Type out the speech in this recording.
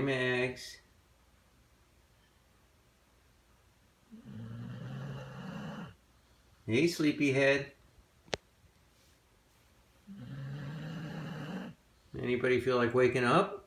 Max. Hey, sleepyhead. Anybody feel like waking up?